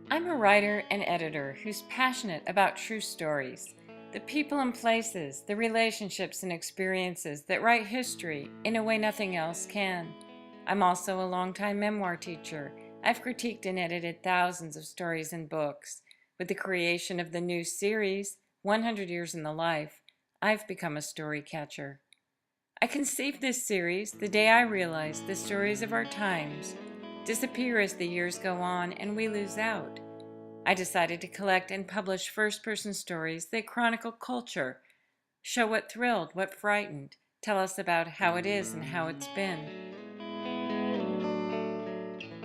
I'm a writer and editor who's passionate about true stories, the people and places, the relationships and experiences that write history in a way nothing else can. I'm also a longtime memoir teacher. I've critiqued and edited thousands of stories and books. With the creation of the new series, 100 Years in the Life, I've become a story catcher. I conceived this series the day I realized the stories of our times disappear as the years go on and we lose out. I decided to collect and publish first-person stories that chronicle culture, show what thrilled, what frightened, tell us about how it is and how it's been.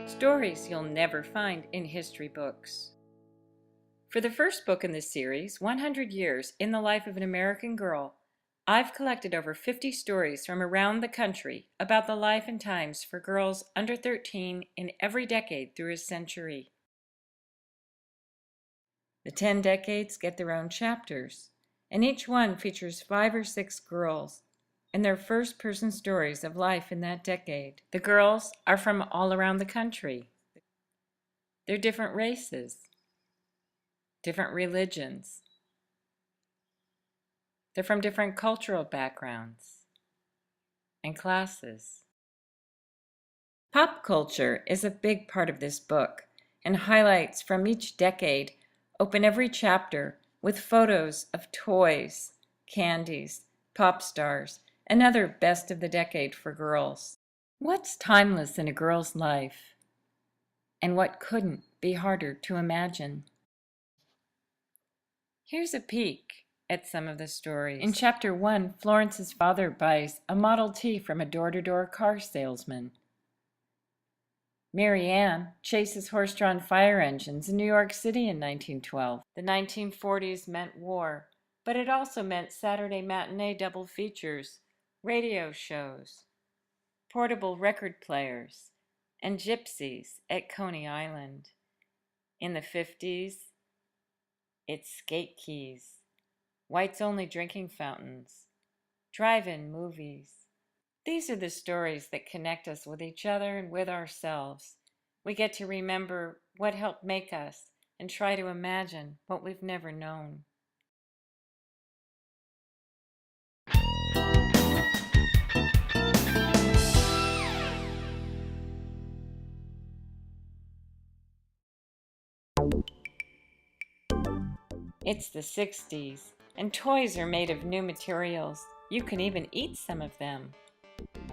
Stories you'll never find in history books. For the first book in this series, 100 Years in the Life of an American Girl, I've collected over 50 stories from around the country about the life and times for girls under 13 in every decade through a century. The 10 decades get their own chapters, and each one features 5 or 6 girls and their first-person stories of life in that decade. The girls are from all around the country. They're different races, different religions. They're from different cultural backgrounds and classes. Pop culture is a big part of this book, and highlights from each decade open every chapter with photos of toys, candies, pop stars, and other best of the decade for girls. What's timeless in a girl's life? And what couldn't be harder to imagine? Here's a peek at some of the stories. In Chapter 1, Florence's father buys a Model T from a door-to-door car salesman. Mary Ann chases horse-drawn fire engines in New York City in 1912. The 1940s meant war, but it also meant Saturday matinee double features, radio shows, portable record players, and gypsies at Coney Island. In the 50s, it's skate keys, whites-only drinking fountains, drive-in movies. These are the stories that connect us with each other and with ourselves. We get to remember what helped make us and try to imagine what we've never known. It's the 60s, and toys are made of new materials. You can even eat some of them.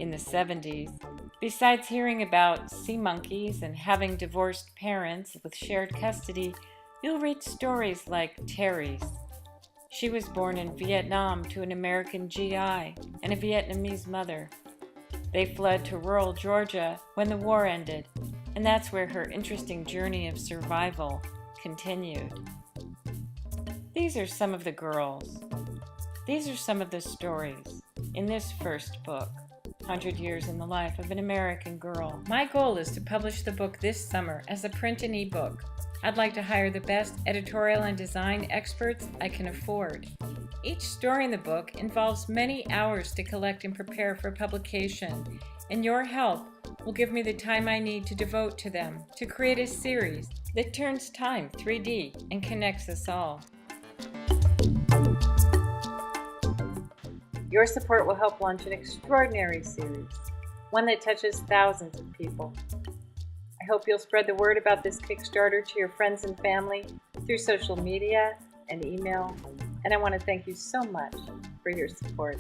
In the 70s, besides hearing about sea monkeys and having divorced parents with shared custody, you'll read stories like Terry's. She was born in Vietnam to an American GI and a Vietnamese mother. They fled to rural Georgia when the war ended, and that's where her interesting journey of survival continued. These are some of the girls. These are some of the stories in this first book, 100 Years in the Life of an American Girl. My goal is to publish the book this summer as a print and ebook. I'd like to hire the best editorial and design experts I can afford. Each story in the book involves many hours to collect and prepare for publication, and your help will give me the time I need to devote to them to create a series that turns time 3D and connects us all. Your support will help launch an extraordinary series, one that touches thousands of people. I hope you'll spread the word about this Kickstarter to your friends and family through social media and email, and I want to thank you so much for your support.